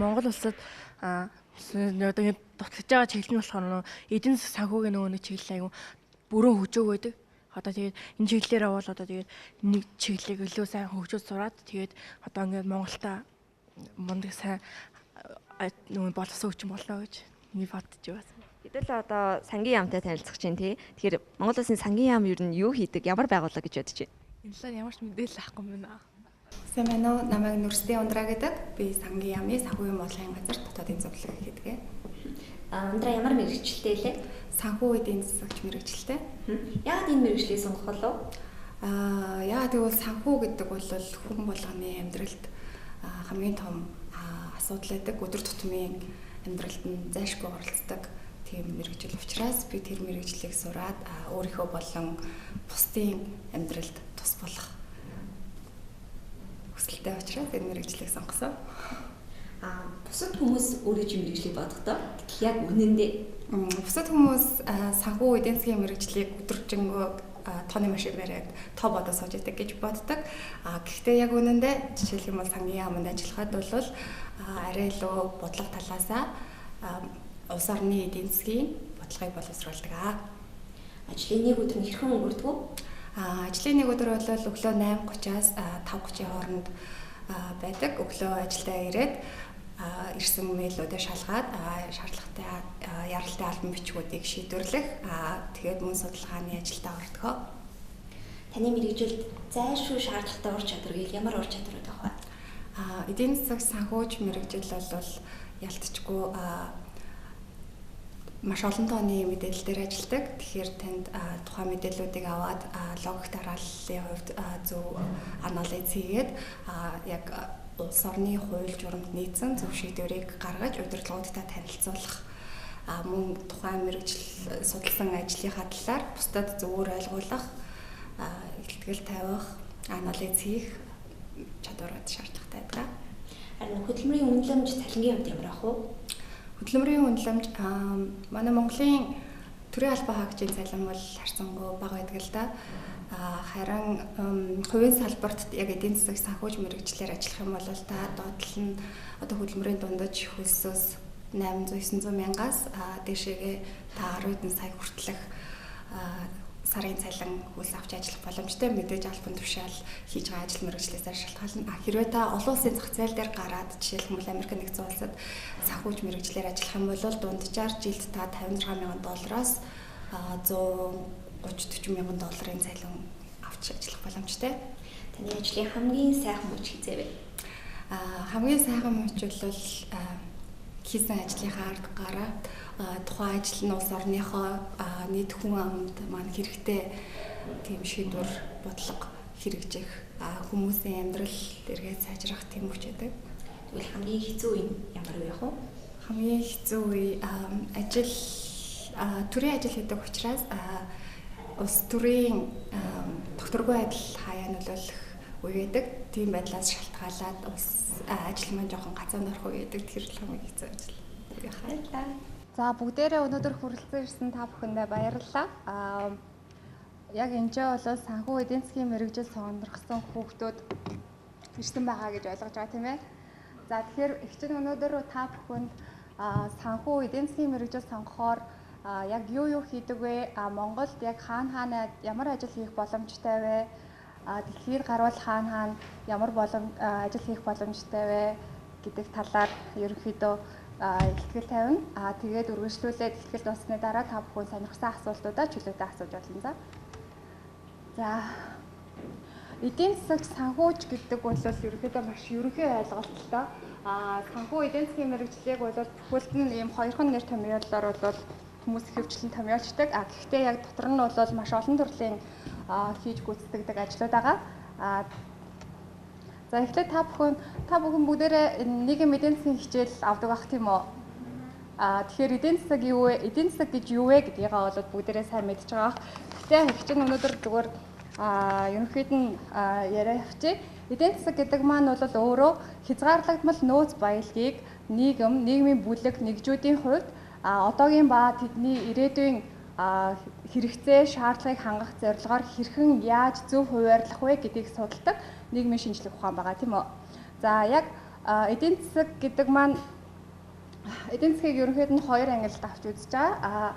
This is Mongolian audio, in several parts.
Монгол улсад одоо дутагдж байгаа чиглэл нь болохоор эдийн засаг санхүүгийн нөгөө нэг чиглэл аягүй бүрэн хөгжөөг байдаг. Одоо тэгээд энэ чиглэлээр бол одоо тэгээд нэг чиглэлийг илүү сайн хөгжөөж сураад тэгээд одоо ингээд Монголда мундаг сайн нөгөө боловсон хүчин болно гэж нэг бодож байна. Гэтэл одоо сангийн яамтай танилцах чинь тий. Тэгэхээр Монгол улсын сангийн яам юу юу хийдэг, ямар байгууллага гэж бодож байна? Энэ талаар ямар ч мэдээлэл авахгүй юм байна. Сайн байна уу? Намайг Н.Ундраа гэдэг. Би сангийн яамны санхүүгийн бодлогын газар дотоодын зөвлөлт хийдэг. Ундраа ямар мэргэжилтэй лээ? Санхүү эдийн засагч мэргэжилтэй. Яагаад энэ мэргэжлийг сонгох болов? Яагаад гэвэл санхүү гэдэг бол хүн болгоны амьдралд хамгийн том асуудал байдаг. Өдөр тутмын амьдралд нь зайлшгүй оролцдог тийм мэргэжил учраас би тэр мэргэжлийг сураад өөрийнхөө болон бусдын амьдралд тус болох хүсэлтэй учраас энэ мэргэжлийг сонгосон. Бусад хүмүүс өөрөө ч мэргэжлийг бодохдоо яг үнэндээ бусад хүмүүс санхүү эдийн засгийн мэргэжлийг өдөржингөө тооны машин бариад тоо бодож сууж идэг гэж боддог. Гэхдээ яг үнэндээ жишээлх юм бол сангийн яамд ажиллахад бол арай илүү бодлого талаасаа улс орны эдийн засгийн бодлогыг боловсруулдаг. Ажлын нэг өдөр нь хэрхэн өнгөрдөг вэ? Ажлын нэг өдөр бол өглөө 8:30-аас 5:30-ийн хооронд байдаг. Өглөө ажилдаа ирээд ирсэн мэйлүүдээ шалгаад шаардлагатай яралтай албан бичгүүдийг шийдвэрлэх. Тэгээд мөн судалгааны ажилдаа ордог. Таны мэргэжилд зайлшгүй шаардлагатай ур чадвар гэвэл ямар ур чадвар байх вэ? Эдийн засаг санхүүж мэргэжил бол ялцчгүй маш олон тооны мэдээлэл дээр ажилладаг. Тэгэхээр танд тухайн мэдээллүүдийг аваад логик дарааллын хувьд зөв анализ хийгээд яг улс орны хууль журамд нийцсэн зөв шийдвэрийг гаргаж удирдлагуудтай танилцуулах мөн тухайн мэргэжил судалсан ажлынхаа талаар бусдад зөвөр ойлгуулах, илтгэл тавих, анализ хийх чадварууд шаардлагатай байдаг. Харин хөдөлмөрийн үнэлэмж цалингийн хувьд ямар ах вэ? Хөдөлмөрийн үнэлэмж манай Монголын төрийн албан хаагчийн цалин бол харьцангуй бага байдаг л да. Харин хувийн салбарт яг эдийн засаг санхүүж мэргэжлэр ажиллах юм бол доотлол нь одоо хөдөлмөрийн дундаж хөлсөөс 800-900 мянгаас дээшээгээ та 10 хэдэн сая хүртэлх сарын цалин хөлс авч ажиллах боломжтой. Мэдээж албан тушаал хийж байгаа ажил мэргэжлээсээ шалтгаална. Хэрвээ та олон улсын зах зээл дээр гараад жишээлбэл Америк нэгдсэн улсад санхүүж мэргэжлэр ажиллах юм бол дунджаар жилд та $56,000-оос $130-40 мянган долларын цалин авч ажиллах боломжтой. Таны ажлын хамгийн сайхан мөч хизээ вэ? Хамгийн сайхан мөч бол хийсэн ажлынхаа арга тухайн ажил нь улс орныхоо нийт хүн амд маань хэрэгтэй тийм шийдвэр бодлого хэрэгжих хүмүүсийн амьдрал эргээд сайжрах тийм хүч байдаг. Тэгвэл хамгийн хэцүү үе ямар вэ яг вэ? Хамгийн хэцүү үе ажил төрийн ажил хийдэг учраас улс төрийн докторгүй адил хаяа нөлөөлөх үе гэдэг. Тийм байдлаас шалтгаалаад улс ажил маань жоохон гацаанд орох үе гэдэг. Тэр л хамгийн хэцүү ажил. Баярлалаа. За бүгдээрээ өнөөдөр хүрэлцэн ирсэн та бүхэндээ баярлалаа. Яг энэ ч бол санхүү эдийн засгийн мэргэжил сонирхсан хүүхдүүд ирсэн байгаа гэж ойлгож байгаа тийм ээ. За тэгэхээр эгчид өнөөдөр та бүхэнд санхүү эдийн засгийн мэргэжил сонгохоор яг юу хийдэг вэ? Монголд яг хаана ямар ажил хийх боломжтой вэ? Дэлхийд гарвал хаана ямар ажил хийх боломжтой вэ гэдэг талаар ерөнхийдөө илтгэл тавина. Тэгээд үргэлжлүүлээд илтгэл дуусны дараа та бүхэн сонирхсан асуултуудаа чөлөөтэй асууж болно. За эдийн засаг санхүүж гэдэг бол ерөнхийдөө маш ерөнхий ойлголттой. Санхүү эдийн засгийн мэргэжлийг бол бүхэлд нь ийм хоёрхан нэр томьёолоор бол хүмүүс хөвчлэн томьёолчдаг. Гэхдээ яг дотор нь бол маш олон төрлийн хийж гүйцэтгэдэг ажлууд байгаа. За эхлээд та бүхэн бүгдээрээ нийгэм эдийн засгийн хичээл авдаг бах тийм үү? Тэгэхээр эдийн засаг юу вэ? Эдийн засаг гэж юу вэ гэдгийг бол бүгдээрээ сайн мэдж байгаа. Гэхдээ хичээл өнөөдөр зүгээр ерөнхийд нь яриа явчих. Эдийн засаг гэдэг маань бол өөрөө хязгаарлагдмал нөөц баялагийг нийгмийн бүлэг нэгжүүдийн хувьд одоогийн ба тэдний ирээдүйн хэрэгцээ, шаардлагыг хангах зорилгоор хэрхэн яаж зөв хуваарлах вэ гэдгийг судалдаг нийгмийн шинжлэх ухаан байгаа тийм үү. За яг эдийн засаг гэдэг маань эдийн засгийг ерөнхийд нь хоёр ангилалд авч үзэж байгаа.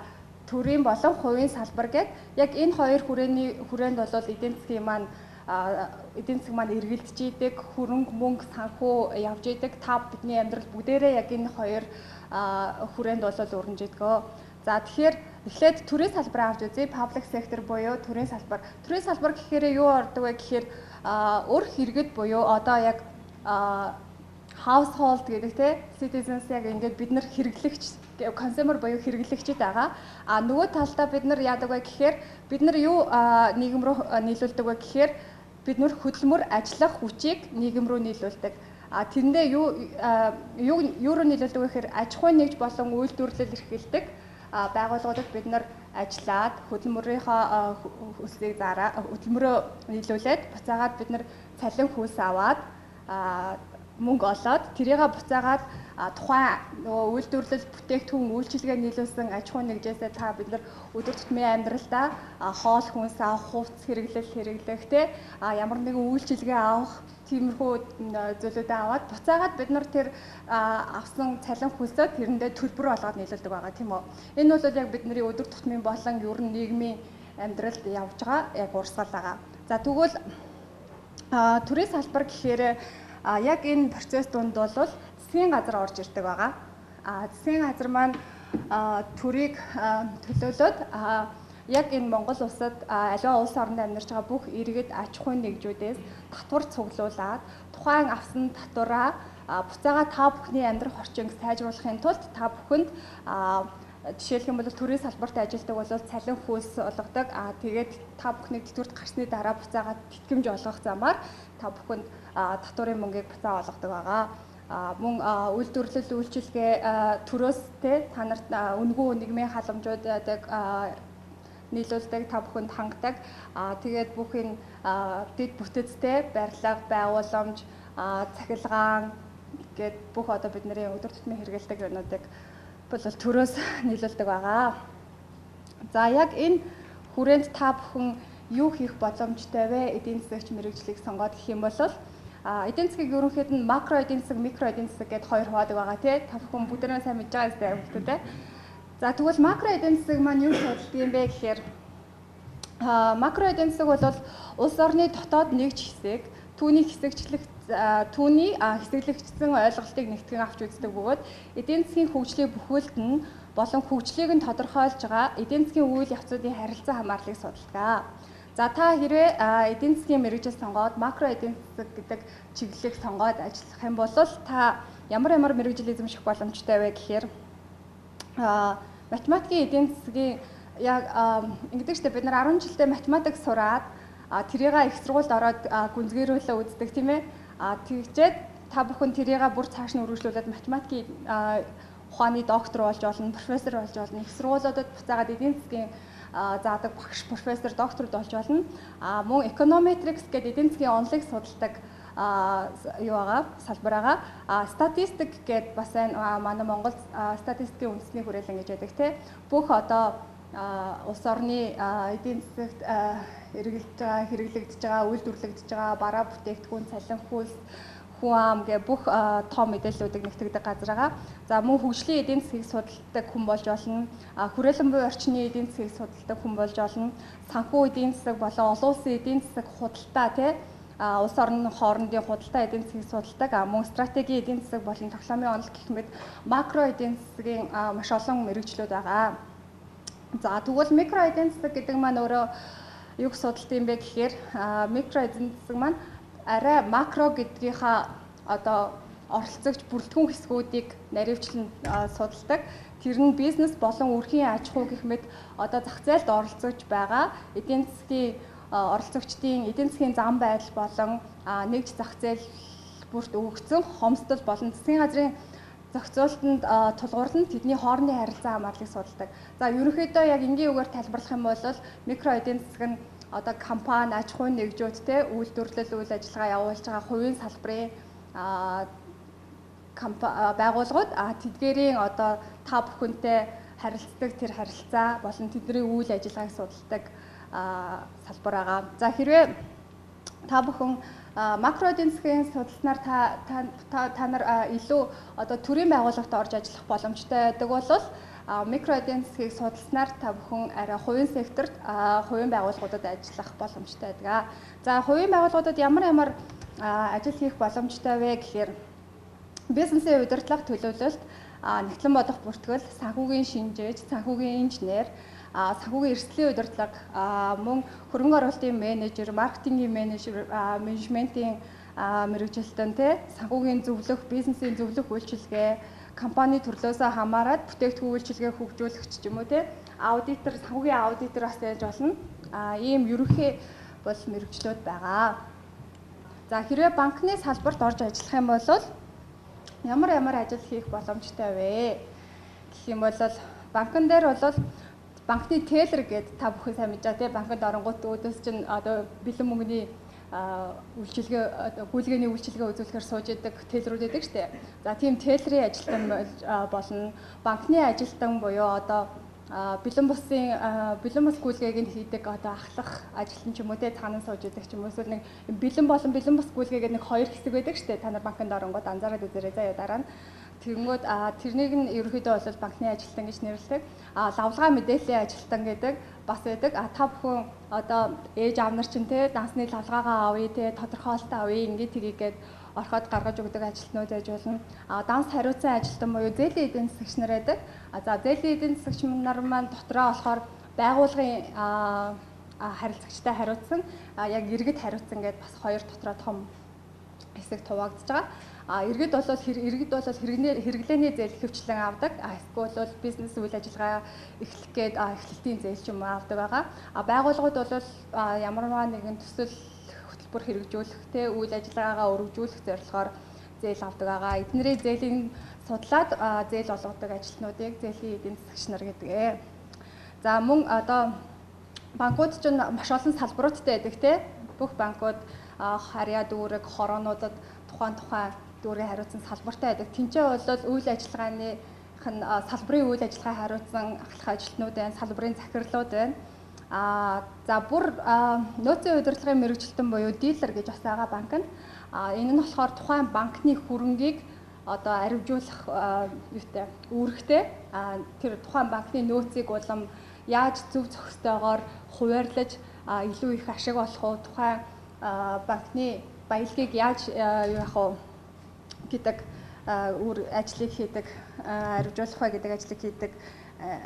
Төрийн болон хувийн салбар гэдэг яг энэ хоёр хүрээнд бол эдийн засгийн маань эдийн засаг маань эргэлдэж идэг, хөрөнгө мөнгө санхүү явж идэг. Та бидний амьдрал бүгдээрээ яг энэ хоёр хүрээнд бол өрнөж идэгөө. За тэгэхээр эхлээд төрийн салбараа авч үзье. Public sector буюу төрийн салбар. Төрийн салбар гэхээр юу ордог вэ гэхээр өр хэрэгэд буюу одоо яг household гэдэг те citizens яг ингээд бид нар хэрэглэгч consumer буюу хэрэглэгчд байгаа. Нөгөө талдаа бид нар яадаг вэ гэхээр бид нар юу нийгэм рүү нийлүүлдэг вэ гэхээр бид нар хөдөлмөр ажиллах хүчийг нийгэм рүү нийлүүлдэг. Тэрэндээ юу руу нийлүүлдэг вэ гэхээр аж ахуйн нэгж болон үйлдвэрлэл эрхэлдэг байгууллагуудад бид нар ажиллаад хөдөлмөрийнхөө хүслийг хөдөлмөрөө нийлүүлээд буцаагаад бид нар цалин хөлс аваад мөнгө олоод тэрийг буцаагаад тухайн нөгөө үйлдвэрлэл бүтээгдэхүүн үйлчилгээ нийлүүлсэн аж ахуйн нэгжээсээ та бид нар өдөр тутмын амьдралдаа хоол хүнс авах, хувцас хэрэглэх те ямар нэгэн үйлчилгээ авах тиймэрхүү зүйлүүдээ аваад буцаагаад бид нар тэр авсан цалин хөлсөө тэрэндээ төлбөр болгоод нийлүүлдэг байгаа тийм үү. Энэ бол яг бидний өдөр тутмын болон ер нь нийгмийн амьдралд явж байгаа яг урсгал байгаа. За тэгвэл төрийн салбар гэхээр яг энэ процесс донд бол засгийн газар орж ирдэг байгаа. Засгийн газар маань төрийг төлөөлөөд яг энэ Монгол улсад аливаа улс оронд амьдарч байгаа бүх иргэд аж ахуйн нэгжүүдээс татвар цуглуулад тухайн авсан татвараа буцаага та бүхний амьдрах орчинг сайжруулахын тулд та бүхэнд жишээлх юм бол төрийн салбарт ажилладаг бол цалин хөлс олгодог. Тэгээд та бүхний тэтгэврт гарсны дараа буцаага тэтгэмж олгох замаар та бүхэнд татварын мөнгийг буцаа олгодог байгаа. Мөн үйлдвэрлэл үйлчилгээ төрөөс те та нарт үнэгүй нийгмийн халамжуудыг нийлүүлдэг, та бүхэнд хангадаг. Тэгээд бүх энэ дэд бүтцтэй барилга, байгууламж, цахилгаан гээд бүх одоо бидний өдөр тутмын хэрэгэлдэг юмнуудыг бол төрөөс нийлүүлдэг байгаа. За яг энэ хүрээнд та бүхэн юу хийх боломжтой вэ? Эдийн засагч мэргэжлийг сонгоод гэх юм бол эдийн засгийг ерөнхийд нь макро эдийн засаг, микро эдийн засаг гэдээ хоёр хуваадаг байгаа тий. Та бүхэн бүгдээрээ сайн мэдж байгаа зү хүмүүстээ. За тэгвэл макро эдийн засаг маань юу судалдаг юм бэ гэхээр макро эдийн засаг бол улс орны дотоод нэгж хэсэг, түүний хэсэглэгдсэн ойлголтыг нэгтгэн авч үздэг бөгөөд эдийн засгийн хөгжлийн бүхэлд нь болон хөгжлийг нь тодорхойлж байгаа эдийн засгийн үйл явцуудын харилцан хамаарлыг судалдаг. За та хэрвээ эдийн засгийн мэргэжил сонгоод макро эдийн засаг гэдэг чиглэлийг сонгоод ажиллах юм бол та ямар мэргэжил эзэмших боломжтой вэ гэхээр математикийн эдийн засгийн яг ингэдэг чинь бид нар 10 жилдээ математик сураад тэрийг их сургуульд ороод гүнзгийрүүлээ үздэг тийм ээ. Тэгжээд та бүхэн тэрийг бүр цааш нь үргэлжлүүлээд математикийн ухааны доктор болж болно, профессор болж болно. Их сургуулиудад буцаагаад эдийн засгийн заадаг багш, профессор, доктор болж болно. Мөн econometrics гэдэг эдийн засгийн онолыг судалдаг юу байгаа, салбар байгаа. Статистик гэдэг бас манай Монгол статистикийн үндэсний хүрээлэн гэж байдаг тийм. Бүх одоо улс орны эдийн засагт хэрэглэгдэж байгаа, үйлдвэрлэгдэж байгаа бараа бүтээгдэхүүн, цалин хөлс, хүн ам гэх бүх том мэдээллүүдийг нэгтгэдэг газар байгаа. За мөн хөгжлийн эдийн засгийг судалдаг хүн болж болно. Хүрээлэн буй орчны эдийн засгийг судалдаг хүн болж болно. Санхүү эдийн засаг болон олон улсын эдийн засаг худалдаа тий улс орны хоорондын худалдаа эдийн засгийг судалдаг. Мөн стратегийн эдийн засаг болон тоглоомын онол гэх мэт макро эдийн засгийн маш олон мэргэжлүүд байгаа. За тэгвэл микро эдийн засаг гэдэг маань өөрөө юг судалт юм бэ гэхээр микро эдийн засаг маань арай макро гэдгийнхаа одоо оролцогч бүрэлдэхүүн хэсгүүдийг наривчлан судалдаг. Тэр нь бизнес болон өрхийн аж ахуй гэх мэт одоо зах зээлд оролцож байгаа эдийн засгийн оролцогчдын эдийн засгийн зам байдал болон нэгж зах зээл бүрт өгөгдсөн хомсдол болон засгийн газрын зохицуулалтанд тулгуурлан тэдний хоорондын харилцаа хамаарлыг судалдаг. За ерөнхийдөө яг энгийн үгээр тайлбарлах юм бол микро эдийн засаг нь одоо компани, аж ахуйн нэгжүүдтэй үйлдвэрлэл үйл ажиллагаа явуулж байгаа хувийн салбарын байгууллагууд тэдгээрийн одоо та бүхэнтэй харилцдаг тэр харилцаа болон тэдний үйл ажиллагааг судалдаг салбар байгаа. За хэрвээ та бүхэн макро эдийн засгийн судалснаар та нар илүү одоо төрийн байгууллагт орж ажиллах боломжтой байдаг бол микро эдийн засгийг судалснаар та бүхэн арай хувийн секторт хувийн байгууллагуудад ажиллах боломжтой байдаг. За хувийн байгууллагуудад ямар ажил хийх боломжтой вэ гэхээр бизнесийн удирдлага төлөвлөлт, нэгтлэн бодох бүртгэл, санхүүгийн шинжээч, санхүүгийн инженер, санхүүгийн эрсдлийн удирдлага, мөн хөрөнгө оруулалтын менежер, маркетингийн менежер, менежментийн мэргэжилтэн, санхүүгийн зөвлөх, бизнесийн зөвлөх үйлчилгээ, компани төрлөөсөө хамаарат бүтээгдэхүүн үйлчилгээ хөгжүүлэгч ч юм уу аудитор, санхүүгийн аудитор бас байж болно. Ийм ерөнхий бол мэргэжлүүд байгаа. За хэрвээ банкны салбарт орж ажиллах юм бол ямар ажил хийх боломжтой вэ гэх юм бол банкн дээр бол банкны тейлер гэдэг та бүхэн сайн мэдж байгаа банкнд оронгууд өөдөөс чинь одоо бэлэн мөнгөний үйлчилгээ гүйлгээний үйлчилгээ үзүүлэхээр сууж идэг тейлрүүд байдаг шүү дээ. За тийм тейлрийн ажилтан болно. Банкны ажилтан буюу одоо бэлэн бус гүйлгээг нь хийдэг одоо ахлах ажилтан ч юм уу цаанаа сууж идэг ч юм уу эсвэл нэг бэлэн бус гүйлгээгээ нэг хоёр хэсэг байдаг шүү дээ. Та нар банкнд оронгууд анзаараад үзээрэй заяа дараа нь. Тэнгүүд тэрнийг нь ерөнхийдөө бол банкны ажилтан гэж нэрлэдэг. Лавлгаа мэдээллийн ажилтан гэдэг бас байдаг. Та бүхэн одоо ээж аав нар чинь дансны лавлгаагаа авъя тодорхойлолт авъя ингээд тгийгээд орхоод гаргаж өгдөг ажилтнууд байж болно. Данс хариуцсан ажилтан буюу зээлийн эдийн засагч нар байдаг. За зээлийн эдийн засагч нар маань дотроо болохоор байгууллагын харилцагчтай хариуцсан, яг иргэд хариуцсан гэдээ бас хоёр дотроо том хэсэг хуваагдж байгаа. Иргэд бол хэрэглээний зээл хөвчлэн авдаг. Эсвэл бол бизнес үйл ажиллагаа эхлэх гээд эхлэлтийн зээл ч юм уу авдаг байгаа. Байгууллагууд бол ямарваа нэгэн төсөл хөтөлбөр хэрэгжүүлэх үйл ажиллагаагаа өргөжүүлэх зорилгоор зээл авдаг байгаа. Эднэрийн зээлийн судлаад зээл олгодог ажилтнуудыг зээлийн эдийн засагч нар гэдэг. За мөн одоо банкуд ч маш олон салбаруудтай байдаг Бүх банкуд харьяа дүүрэг хороонуудад тухайн дүүргийн хариуцсан салбартай байдаг. Тэнцээ бол үйл ажиллагааны салбарын үйл ажиллагаа хариуцсан ахлах ажилтнууд байна, салбарын захирлууд байна. За бүр нөөцийн удирдлагын мэргэжилтэн буюу дилер гэж бас байгаа банк нь. Энэ нь болохоор тухайн банкны хөрөнгийг одоо аривжуулах юутай үүрэгтэй. Тэр тухайн банкны нөөцийг улам яаж зөв зохистойгоор хуваарлаж илүү их ашиг олох уу, тухайн банкны баялагийг яаж яах вэ гэдэг ажлыг хийдэг, аривжуулах вэ гэдэг ажлыг хийдэг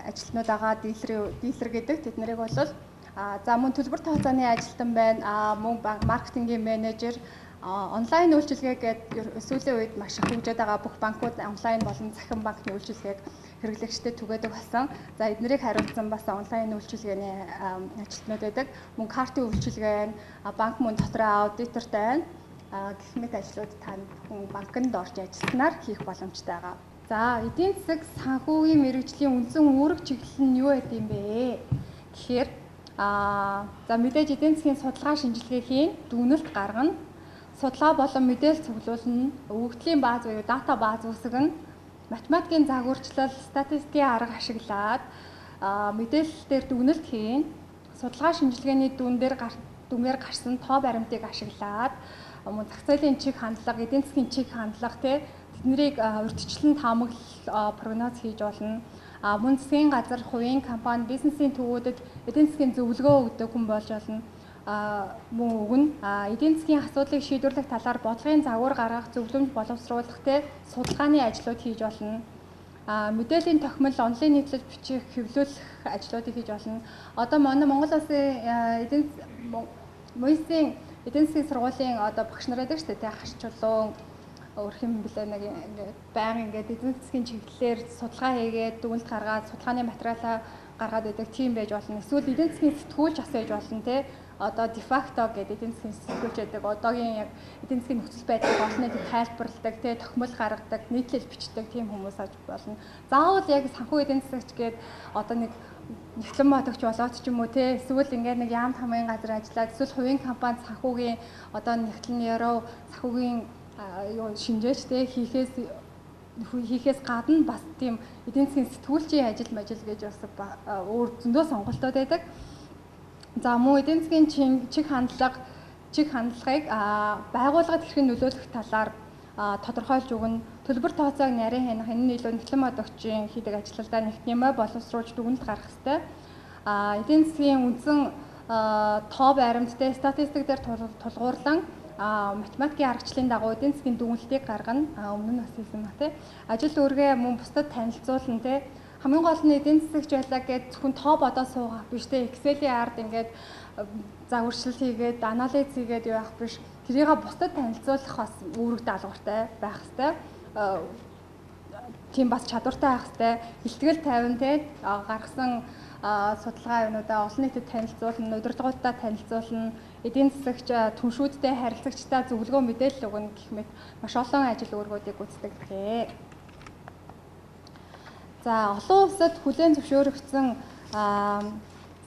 ажилтнууд байгаа дилер гэдэг. Тэд нарыг бол за мөн төлбөр тооцооны ажилтан байна, мөн маркетингийн менежер, онлайн үйлчилгээ гэдэг сүүлийн үед маш их хөгжөөд байгаа бүх банкуд онлайн болон захин банкны үйлчилгээг хэрэглэгчдэд түгээдэг болсон. За эднэрийг хариуцсан бас онлайн үйлчилгээний ажилтнууд байдаг. Мөн картын үйлчилгээ байна, банк мөн дотроо аудитортай байна. Гэх мэт ажлууд та банкнд орж ажилласнаар хийх боломжтой байгаа. За эдийн засаг санхүүгийн мэргэжлийн үндсэн үүрэг чиглэл нь юу байд юм бэ гэхээр за мэдээж эдийн засгийн судалгаа шинжилгээ хийн, дүгнэлт гаргана, судалгаа болон мэдээлэл цуглуулна, өгөгдлийн бааз буюу дата бааз үүсгэнэ, математикийн загварчлал, статистикийн арга ашиглаад мэдээлэл дээр дүгнэлт хийн, судалгаа шинжилгээний дүнгээр гарсан тоо баримтыг ашиглаад мөн зах зээлийн чиг хандлага, эдийн засгийн чиг хандлага тэднийг урьдчилан таамаглал прогноз хийж болно. Мөн засгийн газар, хувийн компани, бизнесийн төвүүдэд эдийн засгийн зөвлөгөө өгдөг хүн болж болно. Мөн өгнө. Эдийн засгийн асуудлыг шийдвэрлэх талаар бодлогын загвар гаргах, зөвлөмж боловсруулах судалгааны ажлууд хийж болно. Мэдээллийн тохимол, онлайн нийтлэл бичих, хэвлүүлэх ажлуудыг хийж болно. Одоо манай Монгол Улсын эдийн засгийн сургуулийн одоо багш нар байдаг шүү дээ. Харьцуулуун өөрх юм блэ нэг байнга ингээд эдийн засгийн чиглэлээр судалгаа хийгээд дүгнэлт гаргаад судалгааны материалаа гаргаад байдаг тийм байж болно. Эсвэл эдийн засгийн сэтгүүлч ас байж болно те. Одоо дефакто гэдэг эдийн засгийн сэтгүүлч байдаг. Одоогийн яг эдийн засгийн нөхцөл байдлыг олон нийтэд тайлбарладаг, те тохимол гаргадаг, нийтлэл бичдэг тийм хүмүүс аж болно. Заавал яг санхүү эдийн засагч гээд одоо нэг нэгтлэн бодогч болоод ч юм уу те эсвэл ингээд нэг яам хамын газар ажиллаад эсвэл хувийн компани санхүүгийн одоо нэгтлэн яруу санхүүгийн шинжээч те хийхээс гадна бас тийм эдийн засгийн сэтгүүлчийн ажил гэж бас өөр зөндөө сонголтууд байдаг. За мөн эдийн засгийн чиг хандлага чиг хандлагыг байгууллагад хэрхэн нөлөөлөх талаар тодорхойлж өгнө. Төлбөр тооцоог нарийн хянах энэ нь илүү нийтлэн мод өгчийн хийдэг ажиллалдаа нэгт нэмээ боловсруулж дүгнэлт гаргах ёстой. Эдийн засгийн үндсэн тоо баримттай статистик дээр тулгуурлан математикийн аргачлалын дагуу эдийн засгийн дүгнэлтийг гаргана. Өмнө нь бас хэлсэн ба тий. Ажил үүргээ мөн бусдад танилцуулна тий. Хамгийн гол нь эдийн засагч байлаа гэж зөвхөн тоо бодоо суугах биш тий. Excel-ийн ард ингээд загваршил хийгээд анализ хийгээд явах биш. Тэрийг бусдад танилцуулах бас үүрэг даалгавартай байх хэрэгтэй. Тийм бас чадвартай байх хэрэгтэй. Илтгэл тавина тий. Гаргасан судалгаа юмудаа олон нийтэд танилцуулна, удирдлагуудаа танилцуулна, эдийн засагч түншүүдтэй харилцагчдаа зөвлөгөө мэдээлэл өгнө гэх мэт маш олон ажил үүргүүдийг гүйцэтгэдэг. За олон улсад хүлээн зөвшөөрөгдсөн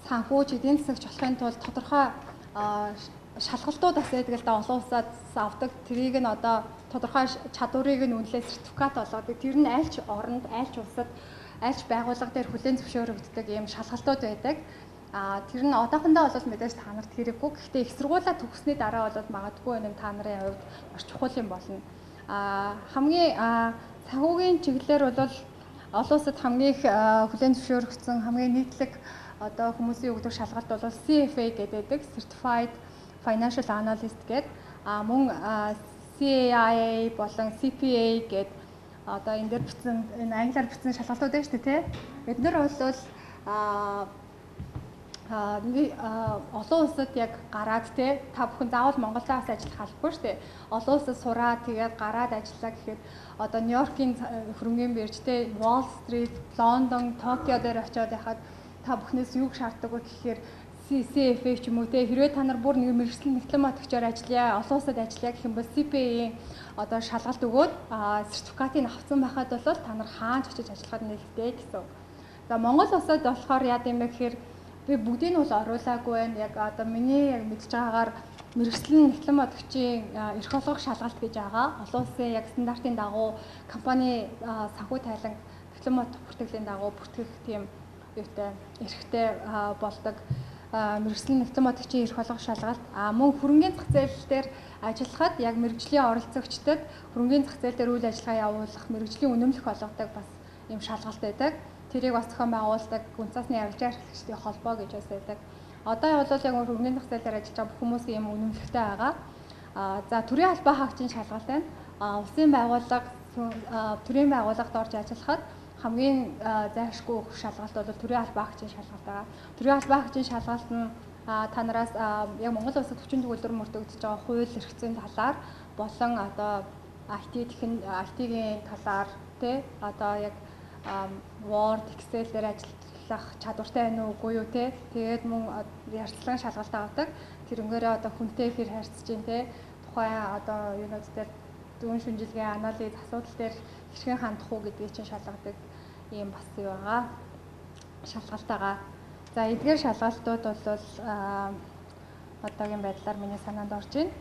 санхүүж эдийн засагч болохын тулд тодорхой шалгалтууд бас байдаг л да олон улсад авдаг. Тэрийг нь одоо тодорхой чадварыг нь үнэлээ сертификат болгодог. Тэр нь альч оронд, альч улсад, альч байгууллага дээр хүлээн зөвшөөрөгддөг ийм шалгалтууд байдаг. Тэр нь одоохондоо бол мэдээж та нарт хэрэггүй. Гэхдээ их сургуулаа төгссөний дараа бол магадгүй энэ та нарын хувьд маш чухал юм болно. Хамгийн санхүүгийн чиглэлээр бол олон улсад хамгийн их хүлээн зөвшөөрөгдсөн хамгийн нийтлэг одоо хүмүүсийн өгдөг шалгалт бол CFA гэдэг Certified Financial Analyst гэдэг. Мөн CAIA болон CPA гэдэг одоо энэ дээр бичсэн энэ англиар бичсэн шалгалтууд байна шүү дээ тий. Эдгээр бол олон улсад яг гараад тий та бүхэн заавал Монголоос ажиллах албагүй шүү дээ. Олон улсад сураад тэгээд гараад ажиллаа гэхэд одоо Нью-Йоркийн хөрөнгөний бирж тий Wall Street, Лондон, Токио дээр очиод яхад та бүхнээс юуг шаарддаг вэ гэхээр CFA ч юм уу те хэрвээ та нар бүр нэг мэргэжлийн нэгтлэн матгчаар ажиллая, олон улсад ажиллая гэх юм бол CPA-ийн одоо шалгалт өгөөд сертификатыг авсан байхад бол та нар хаанч очиж ажиллахад нээлттэй гэсэн. За Монгол улсад болохоор яа гэм бэ гэхээр би бүгдийг нь бол оруулаагүй байна. Яг одоо миний яг мэдж байгаагаар мэргэжлийн нэгтлэн матгчийн эрх олгох шалгалт гэж байгаа. Олон улсын яг стандартын дагуу компани санхүү тайлан нэгтлэн мат бүртгэлийн дагуу бүртгэх тийм юутай эрхтэй болдог. Мэргэжлийн нэгтлэн матгчийн эрх олгох шалгалт мөн хөрөнгөний зах зээл дээр ажиллахад яг мэргэжлийн оролцогчдод хөрөнгөний зах зээл дээр үйл ажиллагаа явуулах мэргэжлийн үнэмлэх болгодог бас ийм шалгалт байдаг. Тэрийг бас зохион байгуулдаг гүн цасны арилжаа ашиглагчдын холбоо гэж бас байдаг. Одоо бол яг хөрөнгөний зах зээл дээр ажиллаж байгаа бүх хүмүүсийн ийм үнэмлэхтэй байгаа. За төрийн албаа хаагчийн шалгалт байна. Улсын байгууллага төрийн байгууллагад орж ажиллахад хамгийн зайлшгүй шалгалт бол төрийн албаа хаагчийн шалгалт байгаа. Төрийн албаа хаагчийн шалгалт нь та нараас яг Монгол улсад хүчин төгөлдөр мөрдөгдөж байгаа хууль эрх зүйн талаар болон одоо IT-ийн талаар тий одоо яг Word, Excel дээр ажиллах чадвартай байна уу үгүй юу тий. Тэгээд мөн ярьцлагын шалгалт авдаг. Тэрнгээрээ одоо хүнтэй хэр харьцаж чинь тий тухайн одоо юунууд дээр дүн шинжилгээ, анализ, асуудал дээр хэрхэн хандах уу гэдгийг чинь шалгадаг ийм бас юу байгаа. Шалгалтайгаа. За эдгээр шалгалтууд бол одоогийн байдлаар миний санаанд орж байна.